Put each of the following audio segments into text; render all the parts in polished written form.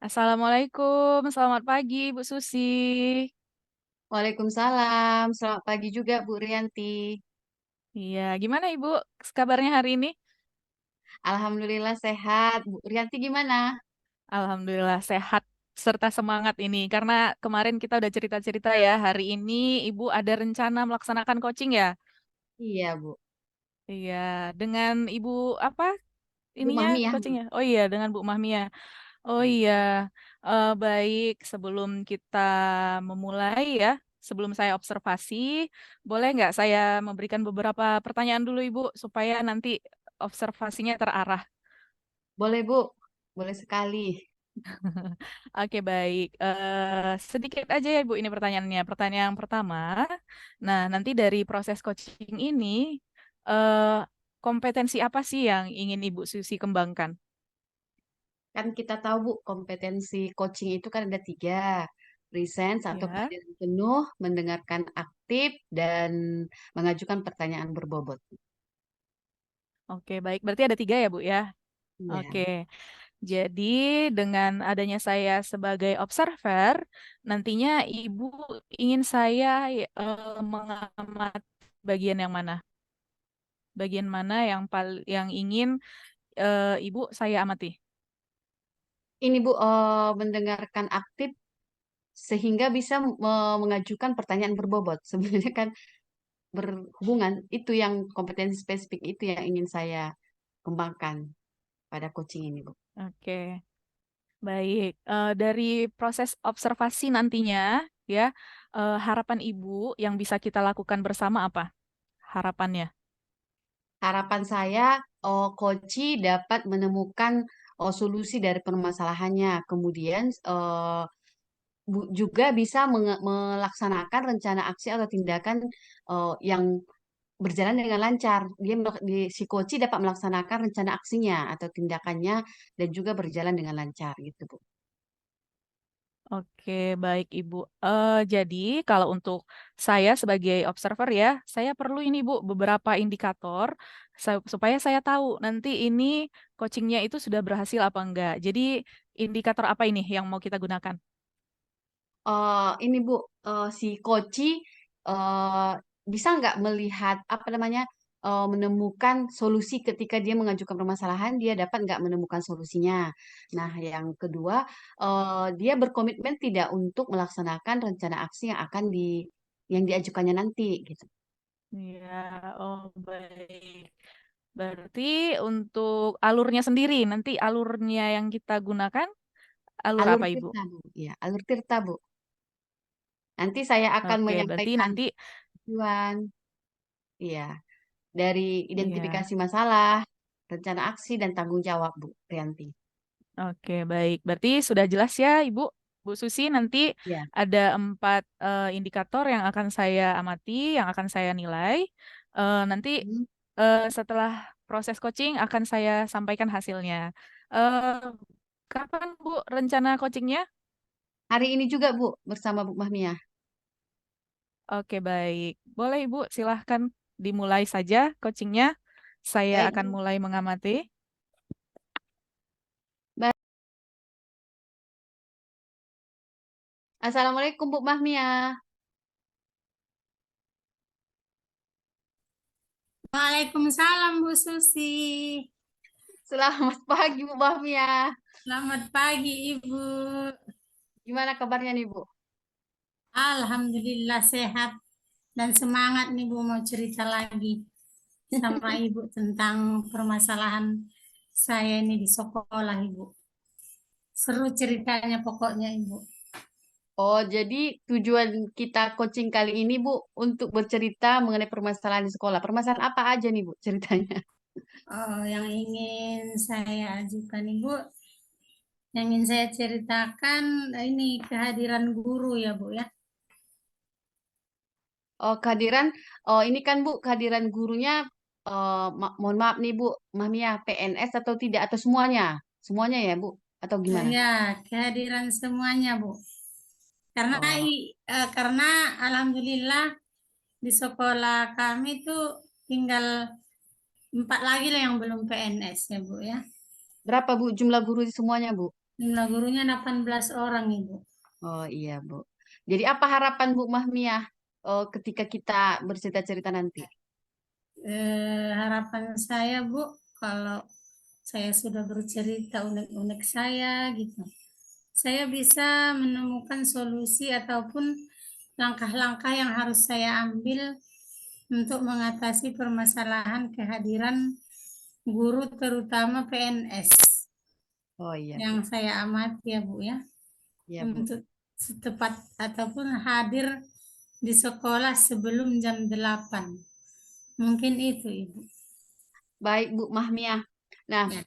Assalamualaikum, selamat pagi Bu Susi. Waalaikumsalam, selamat pagi juga Bu Rianti. Iya, gimana Ibu kabarnya hari ini? Alhamdulillah sehat. Bu Rianti gimana? Alhamdulillah sehat serta semangat ini karena kemarin kita udah cerita-cerita ya, hari ini Ibu ada rencana melaksanakan coaching ya? Iya Bu. Iya, dengan Ibu apa Bu ininya Mami ya. coachingnya? Oh iya, dengan Bu Mahmia. Oh iya, baik. Sebelum kita memulai ya, sebelum saya observasi, boleh nggak saya memberikan beberapa pertanyaan dulu Ibu, supaya nanti observasinya terarah. Boleh Bu, boleh sekali. Oke, baik. Sedikit aja ya Ibu ini pertanyaannya. Pertanyaan yang pertama, nah nanti dari proses coaching ini, eh, kompetensi apa sih yang ingin Ibu Susi kembangkan? Kan kita tahu Bu, kompetensi coaching itu kan ada tiga. Presence atau Ya, kehadiran penuh, mendengarkan aktif, dan mengajukan pertanyaan berbobot. oke, baik. Berarti ada tiga ya Bu ya? Oke. Iya. Jadi dengan adanya saya sebagai observer, nantinya Ibu ingin saya mengamati bagian yang mana? Bagian mana yang ingin Ibu saya amati? Ini Bu, mendengarkan aktif sehingga bisa mengajukan pertanyaan berbobot. Sebenarnya kan berhubungan, itu yang kompetensi spesifik itu yang ingin saya kembangkan pada coaching ini, Bu. Oke, baik. Dari proses observasi nantinya, ya, harapan Ibu yang bisa kita lakukan bersama apa? Harapannya. Harapan saya, coach dapat menemukan solusi dari permasalahannya. Kemudian juga bisa melaksanakan rencana aksi atau tindakan yang berjalan dengan lancar. Si coach dapat melaksanakan rencana aksinya atau tindakannya dan juga berjalan dengan lancar gitu, Bu. Oke, baik Ibu. Jadi kalau untuk saya sebagai observer ya, saya perlu ini Bu beberapa indikator supaya saya tahu nanti ini coachingnya itu sudah berhasil apa enggak. Jadi indikator apa ini yang mau kita gunakan? Ini Bu, si Koci eh, bisa nggak melihat apa namanya menemukan solusi ketika dia mengajukan permasalahan, dia dapat nggak menemukan solusinya. Nah, yang kedua, dia berkomitmen tidak untuk melaksanakan rencana aksi yang diajukannya nanti gitu. Ya, oh baik. Berarti untuk alurnya sendiri, nanti alurnya yang kita gunakan alur Alur apa Ibu? tirta Bu, ya, alur tirta Bu. Nanti saya akan Oke, berarti menyampaikan nanti tujuan, iya, dari ya. identifikasi masalah, rencana aksi dan tanggung jawab Bu Rianti. Oke, baik. Berarti sudah jelas ya, Ibu. Bu Susi, nanti Ya. ada 4 indikator yang akan saya amati, yang akan saya nilai. Nanti Hmm. setelah proses coaching akan saya sampaikan hasilnya. Eh, Kapan, Bu, rencana coachingnya? Hari ini juga Bu bersama Bu Mahmia. Oke, baik. Boleh, Ibu, silahkan dimulai saja coachingnya. Saya Baik akan Bu. mulai mengamati. Baik. Assalamualaikum Bu Mahmia. Waalaikumsalam Bu Susi. Selamat pagi Bu Mahmia. Selamat pagi Ibu. Gimana kabarnya nih Bu? Alhamdulillah sehat dan semangat nih Bu mau cerita lagi sama Ibu tentang permasalahan saya ini di sekolah Ibu. Seru ceritanya pokoknya Ibu. Oh, jadi tujuan kita coaching kali ini Bu untuk bercerita mengenai permasalahan di sekolah. Permasalahan apa aja nih Bu ceritanya? Oh, yang ingin saya ajukan Ibu, yang ingin saya ceritakan ini kehadiran guru ya Bu ya. Oh, kehadiran, oh ini kan Bu, kehadiran gurunya, mohon maaf nih Bu, Mahmia, PNS atau tidak, atau semuanya? Semuanya ya Bu, atau gimana? Ya, kehadiran semuanya Bu. Karena Oh, karena alhamdulillah di sekolah kami tuh tinggal 4 lagi lah yang belum PNS ya Bu ya. berapa Bu jumlah guru di semuanya Bu? Jumlah gurunya 18 orang, Ibu. Oh iya, Bu. Jadi apa harapan Bu Mahmiyah ketika kita bercerita-cerita nanti? Harapan saya, Bu, kalau saya sudah bercerita unek-unek saya gitu, saya bisa menemukan solusi ataupun langkah-langkah yang harus saya ambil untuk mengatasi permasalahan kehadiran guru terutama PNS Oh iya, yang Bu. saya amati ya Bu ya, Iya, Bu. untuk setepat ataupun hadir di sekolah sebelum jam 8. Mungkin itu Ibu. Baik, Bu Mahmiyah. Nah, Ya.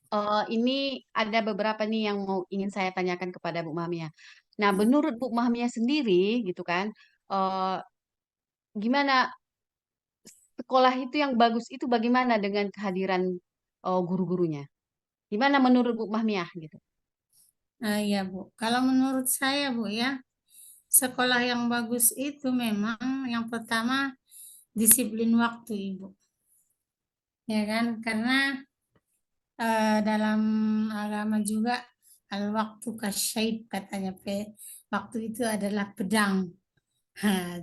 ini ada beberapa nih yang mau ingin saya tanyakan kepada Bu Mahmiyah. Nah, Ya. menurut Bu Mahmiyah sendiri, gitu kan, eh, gimana sekolah itu yang bagus itu bagaimana dengan kehadiran guru-gurunya? Gimana menurut Bu Mahmiyah gitu? Ya Bu, kalau menurut saya Bu ya, sekolah yang bagus itu memang yang pertama disiplin waktu Ibu. Ya kan? Karena dalam agama juga al-waktu kasyaib katanya waktu itu adalah pedang.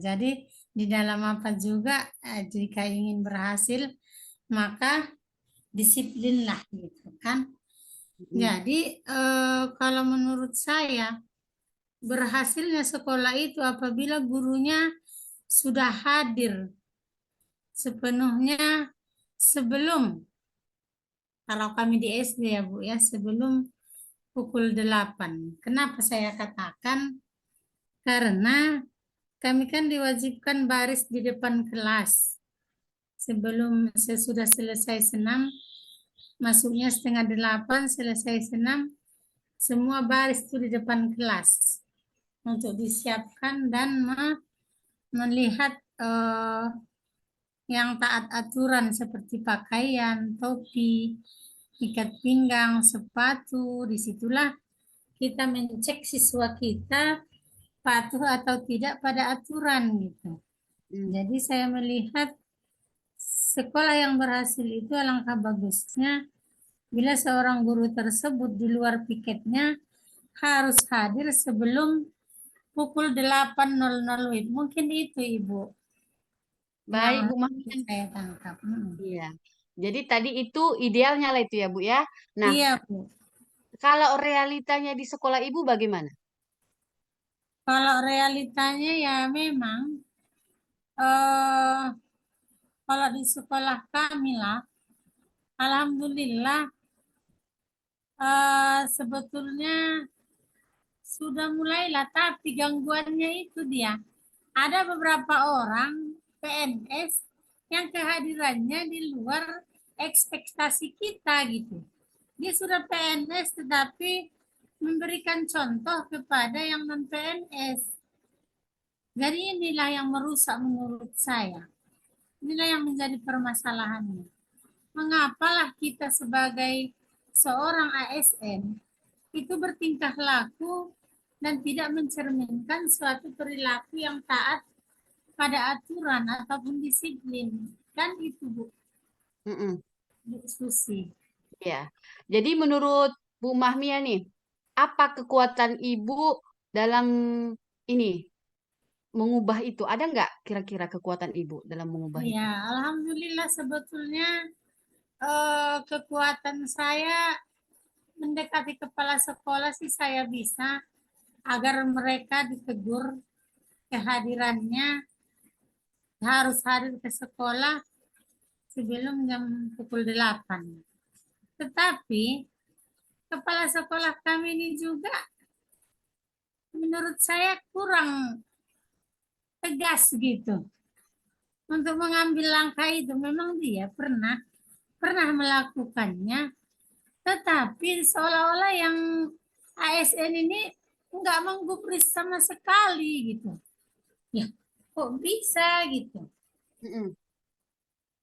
Jadi di dalam apa juga jika ingin berhasil maka disiplinlah gitu kan. Mm, Jadi kalau menurut saya berhasilnya sekolah itu apabila gurunya sudah hadir sepenuhnya sebelum, kalau kami di SD ya Bu ya, sebelum pukul 8. Kenapa saya katakan? Karena kami kan diwajibkan baris di depan kelas. Sebelum sesudah selesai senam, masuknya setengah 8, selesai senam, semua baris itu di depan kelas untuk disiapkan dan melihat yang taat aturan seperti pakaian, topi, ikat pinggang, sepatu. Disitulah kita mencek siswa kita patuh atau tidak pada aturan gitu. mm. Jadi saya melihat sekolah yang berhasil itu alangkah bagusnya bila seorang guru tersebut di luar piketnya harus hadir sebelum pukul 8.00 WIB. Mungkin itu Ibu yang Baik, Bu Mahmiyah. saya tangkap. Iya. Jadi tadi itu idealnya lah itu ya, Bu ya. Nah, Iya Bu. kalau realitanya di sekolah Ibu bagaimana? Kalau realitanya ya memang eh kalau di sekolah kami lah, alhamdulillah sebetulnya sudah mulailah, tapi gangguannya itu dia. Ada beberapa orang PNS yang kehadirannya di luar ekspektasi kita gitu. Dia sudah PNS tetapi memberikan contoh kepada yang non PNS. Jadi inilah yang merusak menurut saya. Inilah yang menjadi permasalahannya. Mengapalah kita sebagai seorang ASN itu bertingkah laku dan tidak mencerminkan suatu perilaku yang taat pada aturan ataupun disiplin. Kan itu Bu, Mm-mm. diskusi. Ya. Jadi menurut Bu Mahmiyah nih, apa kekuatan Ibu dalam ini mengubah itu? Ada nggak kira-kira kekuatan Ibu dalam mengubah itu? Ya, alhamdulillah sebetulnya kekuatan saya mendekati kepala sekolah sih saya bisa agar mereka ditegur kehadirannya harus hadir ke sekolah sebelum jam pukul 8. Tetapi kepala sekolah kami ini juga menurut saya kurang tegas gitu untuk mengambil langkah itu. Memang dia pernah melakukannya, tetapi seolah-olah yang ASN ini nggak menggubris sama sekali gitu. Ya, kok bisa gitu. Mm-mm.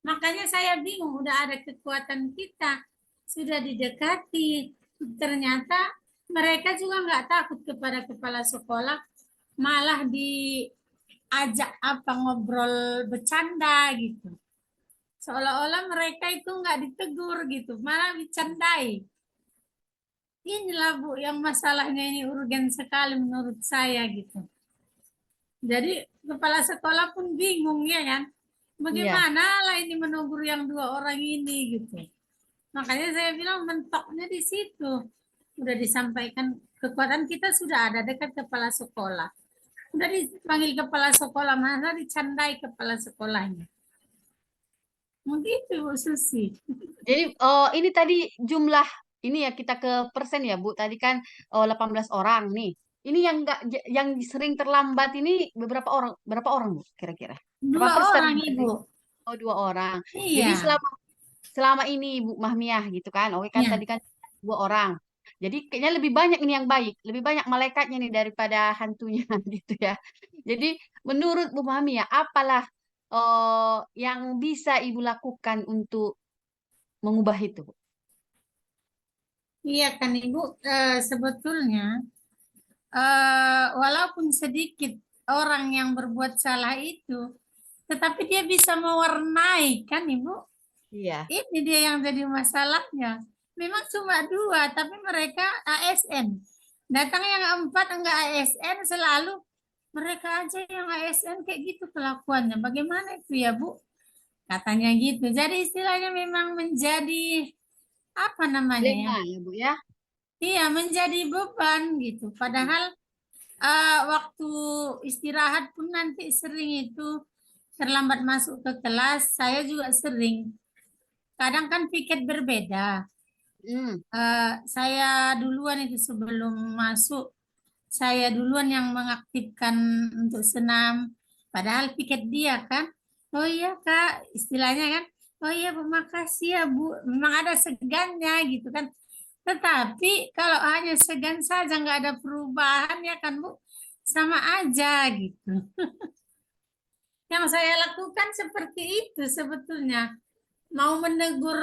Makanya saya bingung, udah ada kekuatan kita, sudah didekati, ternyata mereka juga nggak takut kepada kepala sekolah, malah diajak apa ngobrol bercanda gitu. Seolah-olah mereka itu nggak ditegur gitu, malah dicandai. inilah Bu yang masalahnya ini urgen sekali menurut saya gitu. Jadi kepala sekolah pun bingung ya kan. Iya. Bagaimana lah ini menegur yang dua orang ini gitu. Makanya saya bilang mentoknya di situ. Udah disampaikan kekuatan kita sudah ada dekat kepala sekolah. Udah dipanggil kepala sekolah, mana dicandai kepala sekolahnya. Begitu Bu Susi. Jadi ini tadi jumlah ini ya kita ke persen ya Bu. Tadi kan 18 orang nih. Ini yang enggak yang sering terlambat ini berapa orang Bu kira-kira? Berapa Dua persen orang berarti? Ibu. Oh, 2 orang. Jadi Iya. selama ini Bu Mahmiah gitu kan. Oke kan Ya. tadi kan 2 orang. Jadi kayaknya lebih banyak ini yang baik, lebih banyak malaikatnya nih daripada hantunya gitu ya. Jadi menurut Bu Mahmiah apalah yang bisa Ibu lakukan untuk mengubah itu? Bu? Iya kan Ibu, sebetulnya walaupun sedikit orang yang berbuat salah itu, tetapi dia bisa mewarnai kan Ibu. Iya. Ini dia yang jadi masalahnya. Memang cuma dua, tapi mereka ASN. Datang yang empat enggak ASN selalu mereka aja yang ASN kayak gitu kelakuannya. Bagaimana itu ya Bu? Katanya gitu. Jadi istilahnya memang menjadi apa namanya ya? Dilema ya Bu ya. Iya, menjadi beban gitu. Padahal waktu istirahat pun nanti sering itu terlambat masuk ke kelas. Saya juga sering. Kadang kan piket berbeda. Hmm. Saya duluan itu sebelum masuk, saya duluan yang mengaktifkan untuk senam. Padahal piket dia kan. Oh iya Kak, istilahnya kan. Oh iya Bu, makasih ya Bu. Memang ada segannya gitu kan. Tetapi kalau hanya segan saja nggak ada perubahan ya kan Bu, sama aja gitu. Yang saya lakukan seperti itu sebetulnya. Mau menegur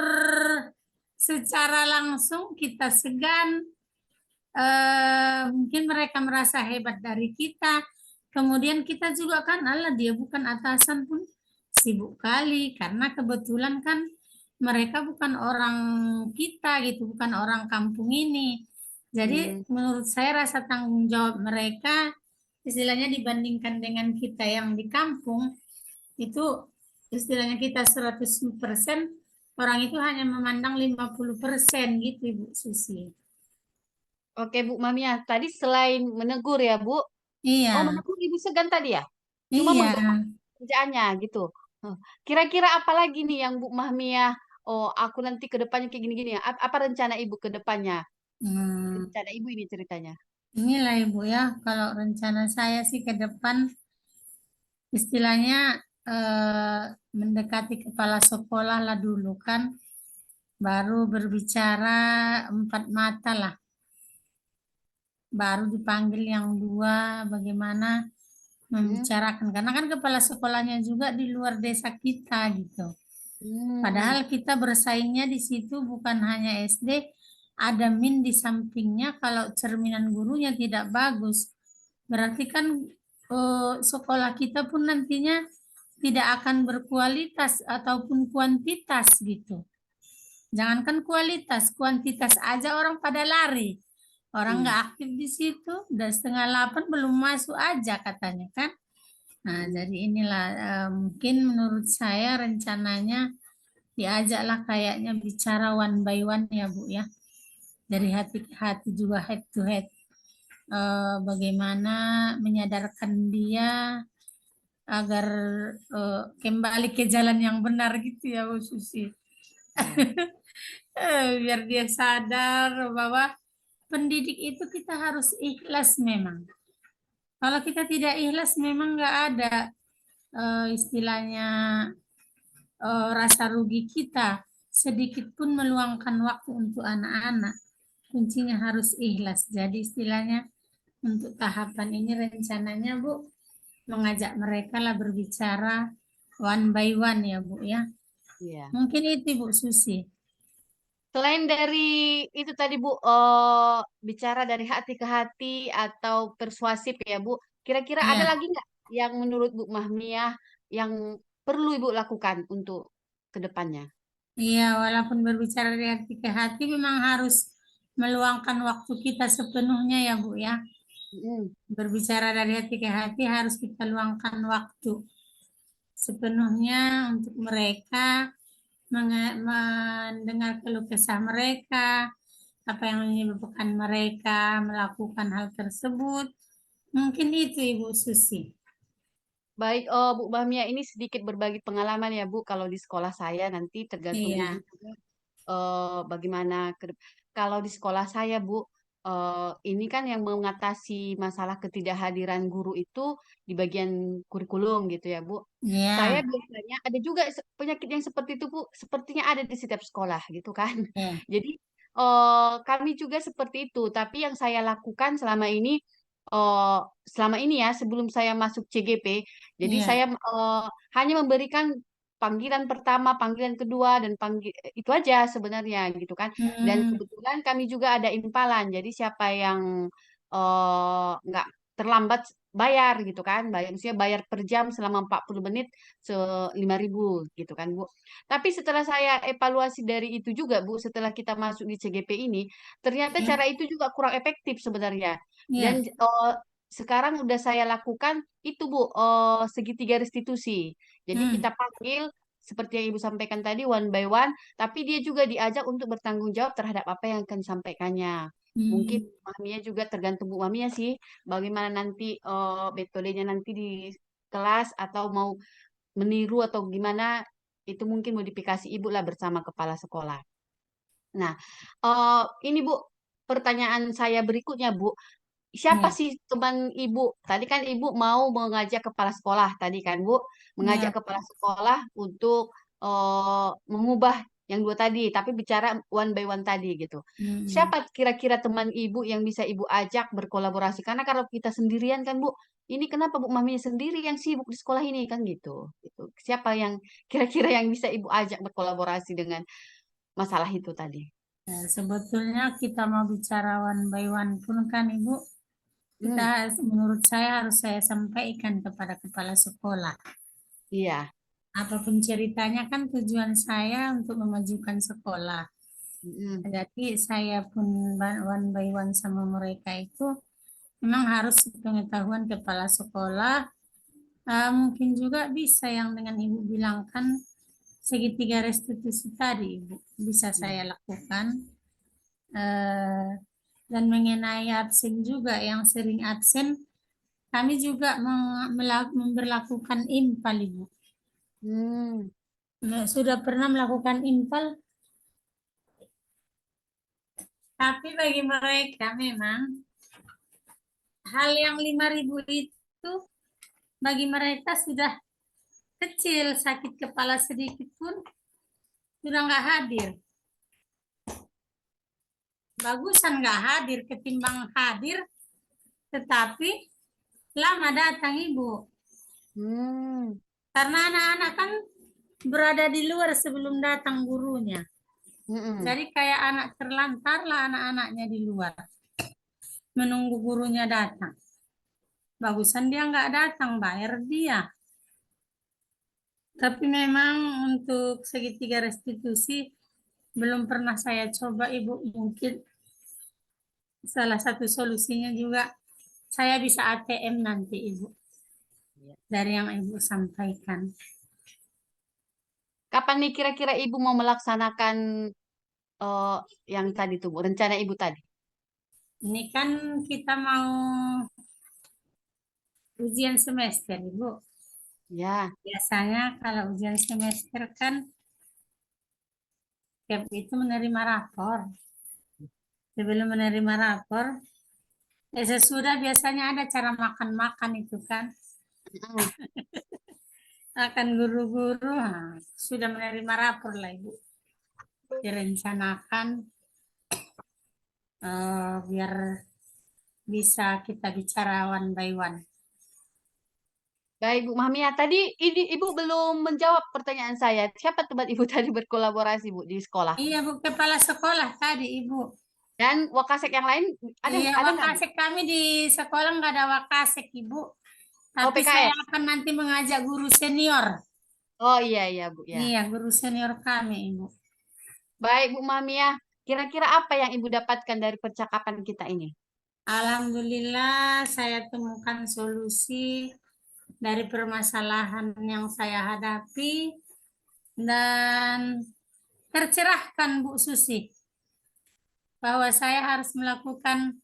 secara langsung kita segan, mungkin mereka merasa hebat dari kita. Kemudian kita juga kan, Allah dia bukan atasan pun sibuk kali karena kebetulan kan mereka bukan orang kita gitu, bukan orang kampung ini. Jadi Hmm. menurut saya rasa tanggung jawab mereka istilahnya dibandingkan dengan kita yang di kampung itu istilahnya kita 100%, orang itu hanya memandang 50% gitu Ibu Susi. Oke Bu Mahmiah, tadi selain menegur ya Bu, oh Iya, menegur Ibu segan tadi ya? Cuma iya. menggabung kerjaannya gitu. Huh. Kira-kira apa lagi nih yang Bu Mahmiah, oh aku nanti ke depannya kayak gini-gini ya. Apa rencana Ibu ke depannya? Hmm, Rencana Ibu ini ceritanya. inilah Ibu ya, kalau rencana saya sih ke depan istilahnya eh, mendekati kepala sekolah lah dulu kan, baru berbicara empat mata lah, baru dipanggil yang dua, bagaimana Hmm. membicarakan. Karena kan kepala sekolahnya juga di luar desa kita gitu. Hmm. Padahal kita bersaingnya di situ bukan hanya SD, ada min di sampingnya. Kalau cerminan gurunya tidak bagus, berarti kan sekolah kita pun nantinya tidak akan berkualitas ataupun kuantitas gitu. Jangankan kualitas, kuantitas aja orang pada lari. Orang Hmm. nggak aktif di situ, udah setengah 8 belum masuk aja katanya kan. Nah, jadi inilah mungkin menurut saya rencananya diajaklah kayaknya bicara one by one ya Bu ya. Dari hati ke hati juga head to head. Bagaimana menyadarkan dia agar kembali ke jalan yang benar gitu ya Bu Susi. Ya. Biar dia sadar bahwa pendidik itu kita harus ikhlas memang. Kalau kita tidak ikhlas memang nggak ada istilahnya rasa rugi kita sedikit pun meluangkan waktu untuk anak-anak. Kuncinya harus ikhlas. Jadi istilahnya untuk tahapan ini rencananya Bu mengajak mereka lah berbicara one by one ya Bu ya. Iya. Mungkin itu Bu Susi. Selain dari itu tadi Bu, bicara dari hati ke hati atau persuasif ya Bu, kira-kira ada Iya, lagi nggak yang menurut Bu Mahmiah yang perlu Ibu lakukan untuk ke depannya? iya walaupun berbicara dari hati ke hati memang harus meluangkan waktu kita sepenuhnya ya Bu ya. Mm. Berbicara dari hati ke hati harus kita luangkan waktu sepenuhnya untuk mereka, mendengar keluh kesah mereka, apa yang menyebabkan mereka melakukan hal tersebut. Mungkin itu Ibu Susi. Baik, Bu Bamia, ini sedikit berbagi pengalaman ya Bu. Kalau di sekolah saya nanti tergantung Ibu Iya, juga bagaimana kalau di sekolah saya Bu, ini kan yang mengatasi masalah ketidakhadiran guru itu di bagian kurikulum gitu ya Bu. Saya iya, biasanya ada juga penyakit yang seperti itu Bu, sepertinya ada di setiap sekolah gitu kan. iya, Jadi kami juga seperti itu. Tapi yang saya lakukan eh, selama ini ya sebelum saya masuk CGP, jadi iya. saya hanya memberikan panggilan pertama, panggilan kedua, dan itu aja sebenarnya gitu kan. Dan Hmm, kebetulan kami juga ada impalan. Jadi siapa yang nggak terlambat bayar gitu kan, bayar maksudnya bayar per jam selama 40 menit se 5.000 gitu kan Bu. Tapi setelah saya evaluasi dari itu juga Bu, setelah kita masuk di CGP ini, ternyata iya, cara itu juga kurang efektif sebenarnya. Dan iya. sekarang udah saya lakukan itu Bu, segitiga restitusi. Jadi Hmm, kita panggil seperti yang Ibu sampaikan tadi one by one, tapi dia juga diajak untuk bertanggung jawab terhadap apa yang akan disampaikannya. Mungkin hmm. Mamiya juga tergantung Bu Mamiya sih, bagaimana nanti metodenya nanti di kelas atau mau meniru atau gimana, itu mungkin modifikasi Ibu lah bersama kepala sekolah. Nah, ini Bu, pertanyaan saya berikutnya Bu, siapa Iya, sih teman ibu? Tadi kan ibu mau mengajak kepala sekolah tadi kan Bu, mengajak iya. kepala sekolah untuk mengubah yang dua tadi, tapi bicara one by one tadi gitu. Hmm. Siapa kira-kira teman ibu yang bisa ibu ajak berkolaborasi? Karena kalau kita sendirian kan Bu, ini kenapa Bu Mami sendiri yang sibuk di sekolah ini kan gitu. Gitu. Siapa yang kira-kira yang bisa ibu ajak berkolaborasi dengan masalah itu tadi? Ya, sebetulnya kita mau bicara one by one pun kan Ibu, kita Hmm, menurut saya harus saya sampaikan kepada kepala sekolah. iya. Apapun ceritanya kan tujuan saya untuk memajukan sekolah. Mm-mm. Jadi saya pun one by one sama mereka itu memang harus pengetahuan kepala sekolah. Mungkin juga bisa yang dengan Ibu bilang kan segitiga restitusi tadi Ibu bisa saya lakukan. Eh, dan mengenai absen juga yang sering absen, kami juga memberlakukan impal Ibu. Hmm. Nah, sudah pernah melakukan impal, tapi bagi mereka memang hal yang 5.000 itu bagi mereka sudah kecil, sakit kepala sedikit pun sudah nggak hadir. Bagusan nggak hadir ketimbang hadir, tetapi lama datang Ibu. Hmm. Karena anak-anak kan berada di luar sebelum datang gurunya. Mm-mm. Jadi kayak anak terlantar lah anak-anaknya di luar. Menunggu gurunya datang. Bagusan dia nggak datang, bayar dia. Tapi memang untuk segitiga restitusi belum pernah saya coba Ibu. Mungkin salah satu solusinya juga saya bisa ATM nanti Ibu. Dari yang Ibu sampaikan. Kapan nih kira-kira Ibu mau melaksanakan eh, yang tadi tuh, Bu, rencana Ibu tadi? Ini kan kita mau ujian semester Ibu. Ya. Biasanya kalau ujian semester kan tiap itu menerima rapor. Sebelum menerima rapor, sesudah biasanya ada cara makan-makan itu kan. Mm. Akan guru-guru sudah menerima rapor lah Ibu. Direncanakan biar bisa kita bicara one by one. Baik, Bu Mahmia. Tadi ini Ibu belum menjawab pertanyaan saya. Siapa tempat Ibu tadi berkolaborasi, Bu, di sekolah? Iya Bu, kepala sekolah tadi Ibu. Dan Wakasek yang lain Iya, ada nggak, Bu? Wakasek kami di sekolah nggak ada Wakasek Ibu. Oh, Tapi saya PKS. akan nanti mengajak guru senior. Oh iya iya, Bu, ya. Iya, guru senior kami Ibu. Baik, Bu Mahmia. Kira-kira apa yang Ibu dapatkan dari percakapan kita ini? Alhamdulillah saya temukan solusi dari permasalahan yang saya hadapi dan tercerahkan Bu Susi bahwa saya harus melakukan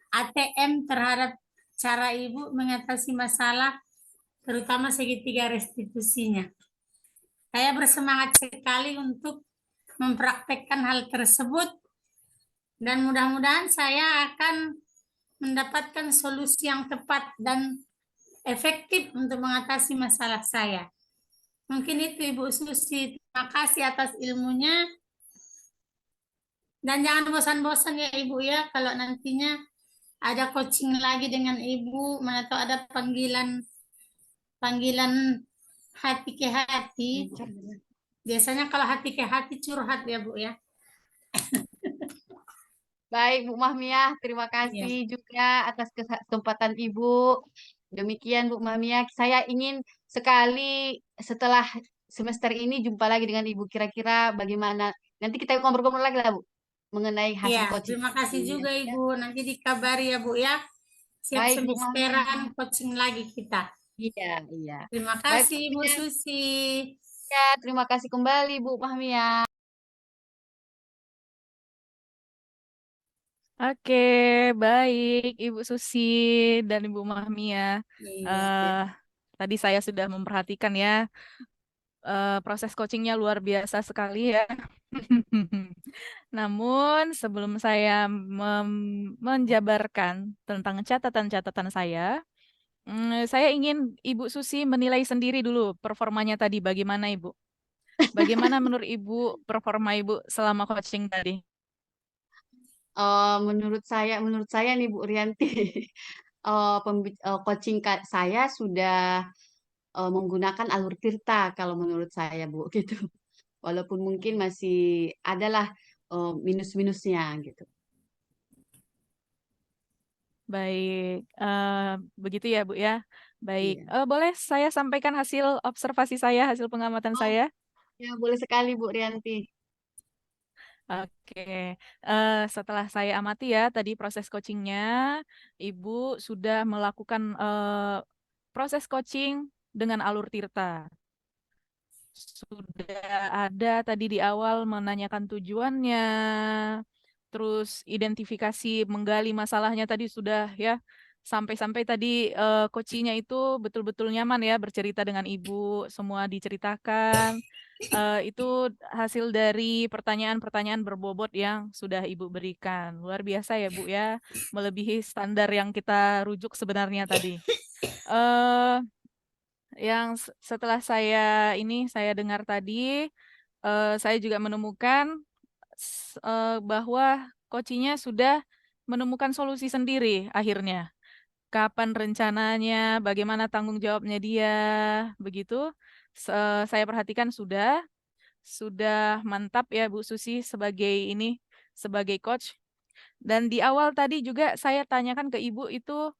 ATM terhadap cara Ibu mengatasi masalah terutama segitiga restitusinya. Saya bersemangat sekali untuk mempraktekkan hal tersebut dan mudah-mudahan saya akan mendapatkan solusi yang tepat dan efektif untuk mengatasi masalah saya. Mungkin itu Ibu Susi. Terima kasih atas ilmunya. Dan jangan bosan-bosan ya Ibu ya. Kalau nantinya ada coaching lagi dengan Ibu, mana tahu ada panggilan panggilan hati ke hati. Biasanya kalau hati ke hati curhat ya Bu ya. Baik, Bu Mahmiyah, terima Ya. kasih juga atas kesempatan Ibu. Demikian Bu Mahmiyah, saya ingin sekali setelah semester ini jumpa lagi dengan Ibu. Kira-kira bagaimana? Nanti kita ngobrol-ngobrol lagi lah Bu, mengenai hasil Ya, coaching. terima kasih juga Ibu. Nanti dikabari ya Bu ya. Siap Baik, Bu Mahmiyah. semesteran coaching lagi kita. Iya, iya. Terima Baik, kasih Bu Ibu Mahmiyah. Susi. Ya, terima kasih kembali Bu Mahmiyah. Oke, baik Ibu Susi dan Ibu Mahmia. Iya. Eh, Tadi saya sudah memperhatikan ya, proses coachingnya luar biasa sekali ya. Namun sebelum saya menjabarkan tentang catatan-catatan saya ingin Ibu Susi menilai sendiri dulu performanya tadi bagaimana Ibu. Bagaimana menurut Ibu performa Ibu selama coaching tadi? Menurut saya nih Bu Rianti, coaching saya sudah menggunakan alur tirta kalau menurut saya Bu gitu. Walaupun mungkin masih adalah minus-minusnya gitu. Baik, begitu ya Bu ya. Baik, Iya. boleh saya sampaikan hasil observasi saya, hasil pengamatan Oh, saya? ya boleh sekali Bu Rianti. Oke, setelah saya amati ya tadi proses coachingnya, Ibu sudah melakukan proses coaching dengan alur tirta. Sudah ada tadi di awal menanyakan tujuannya, terus identifikasi menggali masalahnya tadi sudah ya, sampai-sampai tadi coachingnya itu betul-betul nyaman ya bercerita dengan ibu, semua diceritakan. Itu hasil dari pertanyaan-pertanyaan berbobot yang sudah ibu berikan. Luar biasa ya Bu ya, melebihi standar yang kita rujuk sebenarnya tadi. eh setelah saya dengar tadi, saya juga menemukan bahwa coachingnya sudah menemukan solusi sendiri akhirnya. Kapan rencananya, bagaimana tanggung jawabnya dia, begitu. Saya perhatikan sudah mantap ya Bu Susi sebagai coach. Dan di awal tadi juga saya tanyakan ke Ibu itu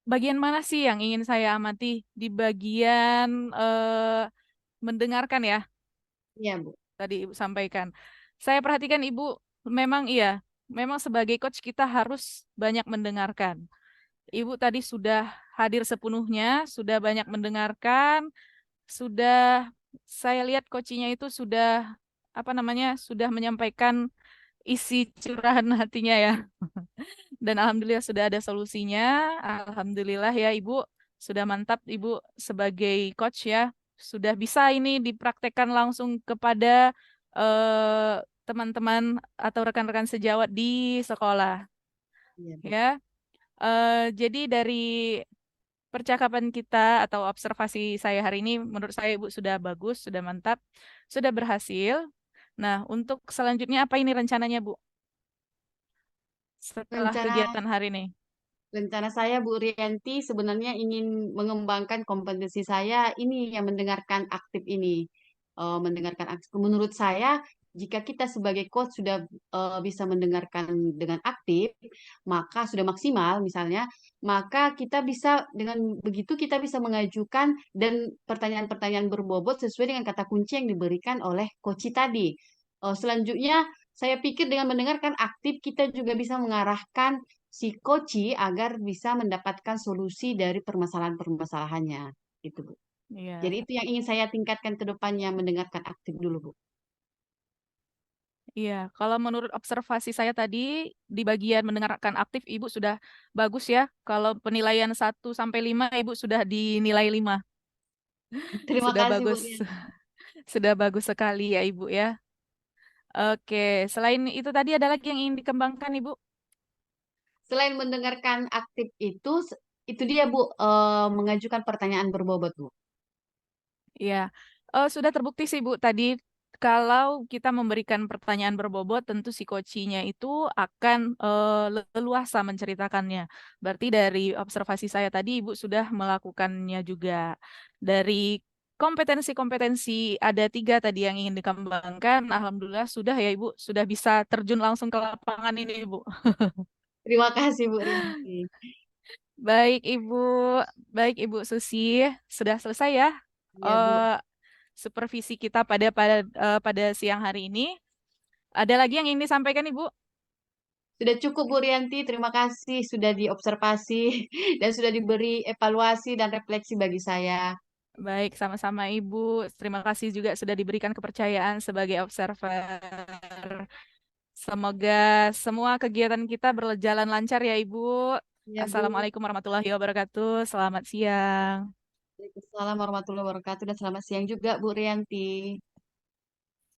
bagian mana sih yang ingin saya amati di bagian mendengarkan ya, Iya Bu. tadi Ibu sampaikan. Saya perhatikan Ibu memang iya, memang sebagai coach kita harus banyak mendengarkan. Ibu tadi sudah hadir sepenuhnya, sudah banyak mendengarkan, sudah saya lihat coachingnya itu sudah apa namanya, sudah menyampaikan isi curahan hatinya ya. Dan alhamdulillah sudah ada solusinya. Alhamdulillah ya Ibu, sudah mantap Ibu sebagai coach ya. Sudah bisa ini dipraktekkan langsung kepada eh, teman-teman atau rekan-rekan sejawat di sekolah Iya Bu. ya. Jadi dari percakapan kita atau observasi saya hari ini menurut saya Ibu sudah bagus, sudah mantap, sudah berhasil. Nah, untuk selanjutnya apa ini rencananya Bu setelah Rencana kegiatan hari ini? Rencana saya, Bu Rianti, sebenarnya ingin mengembangkan kompetensi saya ini yang mendengarkan aktif ini. Mendengarkan aktif. Menurut saya, jika kita sebagai coach sudah bisa mendengarkan dengan aktif, maka sudah maksimal misalnya, maka kita bisa dengan begitu kita bisa mengajukan dan pertanyaan-pertanyaan berbobot sesuai dengan kata kunci yang diberikan oleh coach tadi. Selanjutnya saya pikir dengan mendengarkan aktif kita juga bisa mengarahkan si koci agar bisa mendapatkan solusi dari permasalahan-permasalahannya. Gitu, Bu. Jadi Iya. itu yang ingin saya tingkatkan ke depannya, mendengarkan aktif dulu, Bu. Iya, kalau menurut observasi saya tadi di bagian mendengarkan aktif Ibu sudah bagus ya. Kalau penilaian 1 sampai 5 Ibu sudah dinilai 5. Terima Sudah kasih, Bu bagus. Rian. Sudah bagus sekali ya Ibu ya. Oke, selain itu tadi ada lagi yang ingin dikembangkan Ibu? Selain mendengarkan aktif itu dia, Bu, mengajukan pertanyaan berbobot, Bu. Iya, sudah terbukti sih Bu tadi kalau kita memberikan pertanyaan berbobot tentu si coaching itu akan leluasa menceritakannya. Berarti dari observasi saya tadi Ibu sudah melakukannya juga. Dari kompetensi-kompetensi ada 3 tadi yang ingin dikembangkan, alhamdulillah sudah ya Ibu, sudah bisa terjun langsung ke lapangan ini Ibu. Terima kasih, Bu Rianti. Baik Ibu, baik Ibu Susi, sudah selesai ya. Iya, Bu. eh Supervisi kita pada siang hari ini. Ada lagi yang ingin disampaikan Ibu? Sudah cukup, Bu Rianti. Terima kasih sudah diobservasi dan sudah diberi evaluasi dan refleksi bagi saya. Baik, sama-sama Ibu. Terima kasih juga sudah diberikan kepercayaan sebagai observer. Semoga semua kegiatan kita berjalan lancar ya Ibu. Ya, Bu. Assalamualaikum warahmatullahi wabarakatuh. Selamat siang. Waalaikumsalam warahmatullahi wabarakatuh dan selamat siang juga, Bu Rianti.